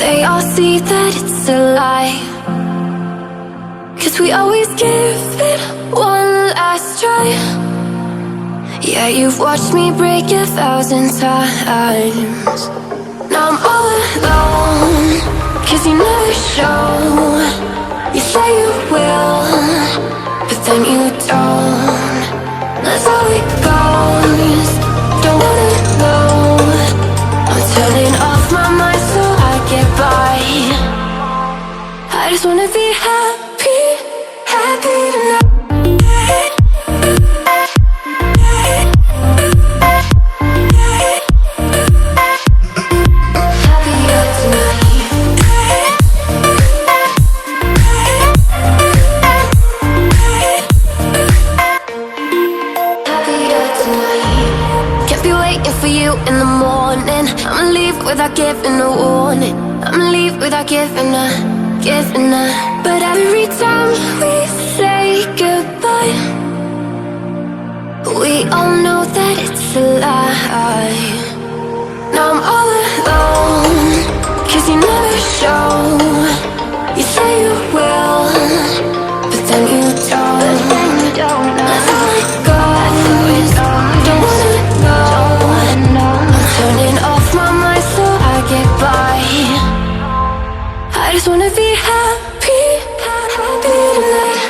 They all see that it's a lie, 'cause we always give it one last try. Yeah, you've watched me break 1,000 times. Now I'm all alone, 'cause you never show. You say you will, but then you don't. That's how it goes. Don't wanna know. I'm turning off my mind so I get by. I just wanna be happy, happy tonight. Without giving a warning, I'ma leave without giving a. But every time we say goodbye, we all know that it's a lie. Now I'm all alone, 'cause you never show. You say you will, but then you don't. That's how it goes. Don't wanna know. I'm turning off my mind so I get by. I just wanna be happy, happy tonight.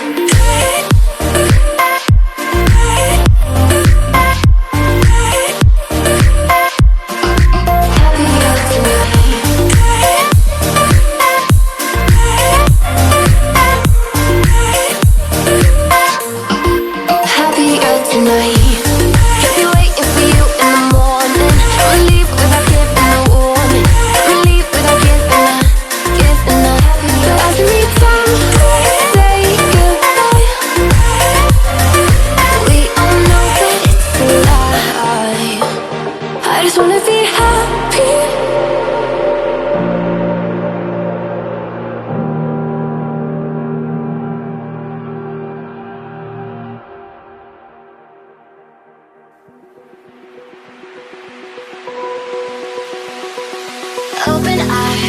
Open eye,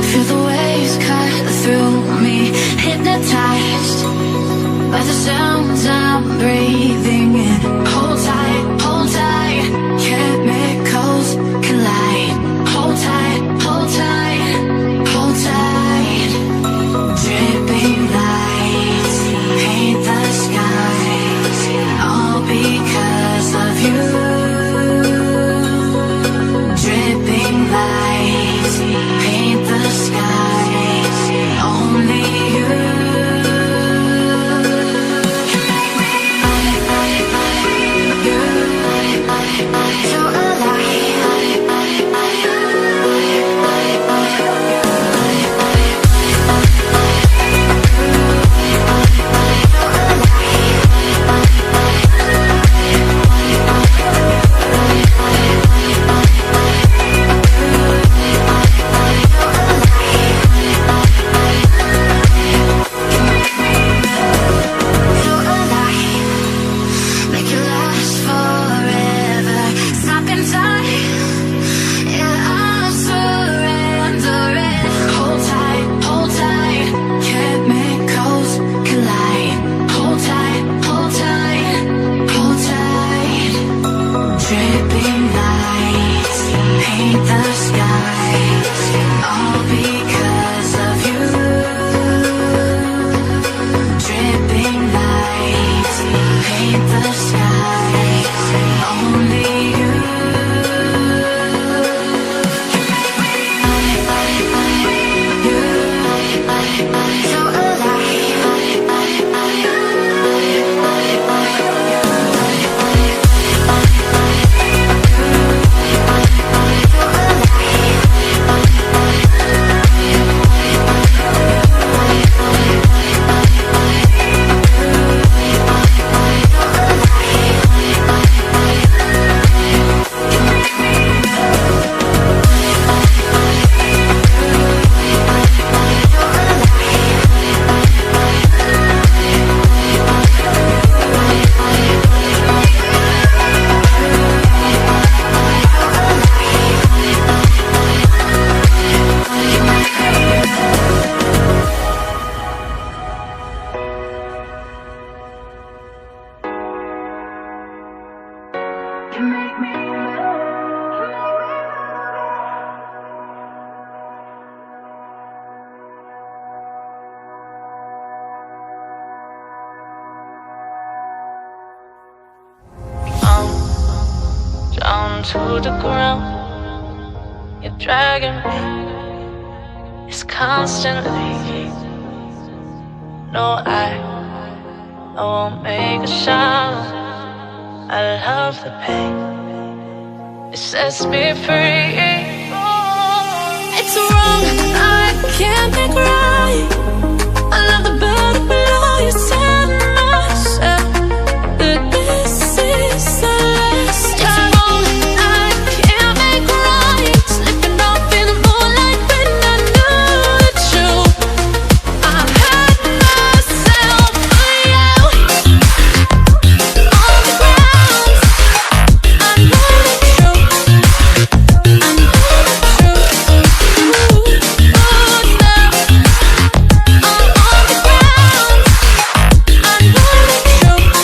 feel the waves cut through me, hypnotized by the sounds I'm breathing in. Hold tight, chemicals collide. Hold tight, hold tight, hold tight. Dripping lights paint the skies, all because of you. Dripping lights paint the skies, only you. You make me, you, so alive. to the ground. You're dragging me, it's constantly. No, I won't make a sound. I love the pain, it sets me free. It's wrong, I can't make right. I love the better below. You said myself that this is the last time. It's wrong, I can't make right. Slipping off in the moonlight when I knew the truth. I had myself for you. On the ground, I know the truth. I know the truth. Oh, now I'm on the ground. I know the truth.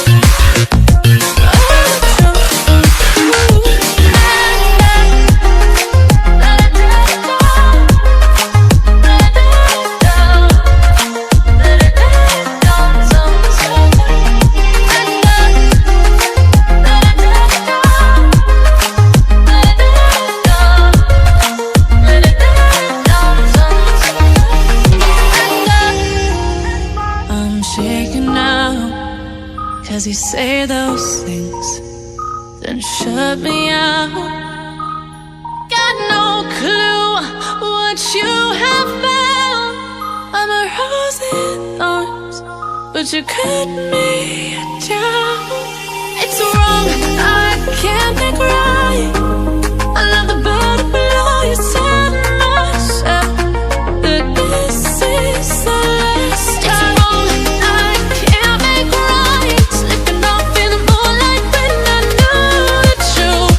Oh, the truth. Let it down. Let it down. Let it down. Sometimes. Let it down. Let it down. Let it down sometimes. I'm shaking now, 'cause you say those things, then shut me out. Got no clue what you have found. I'm a rose in thorns, but you cut me down. It's wrong, I can't make right. I love the better below. You said myself that this is the last time. It's wrong, I can't make right. Slipping off in the moonlight when I knew the truth.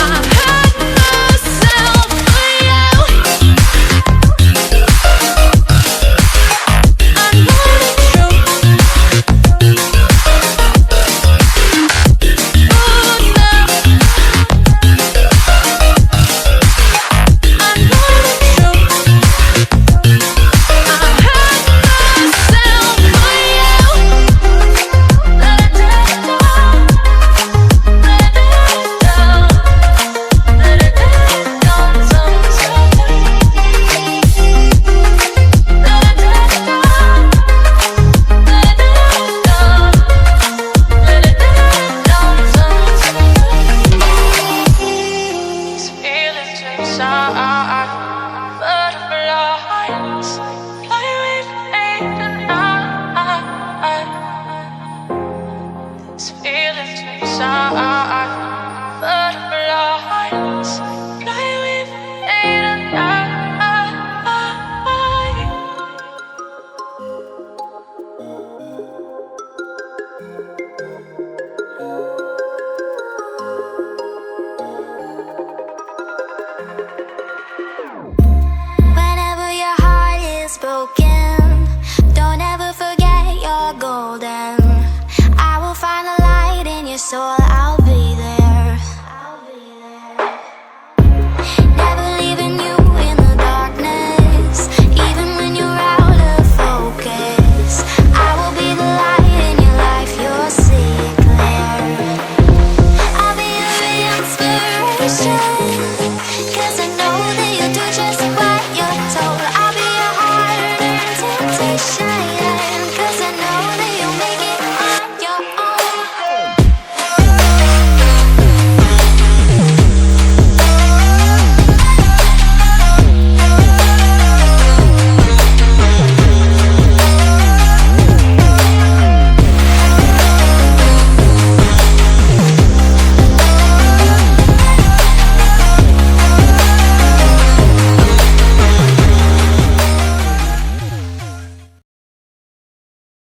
I had myself for you. I know the truth. Oh, now I know the truth. I had myself for you. Let it down. Let it down. Let it down sometimes. Let it down. Let it down. Let it down sometimes. These feelings inside, butterflies fly with me tonight. These feelings inside, butterflies fly with me tonight. Whenever your heart is broken,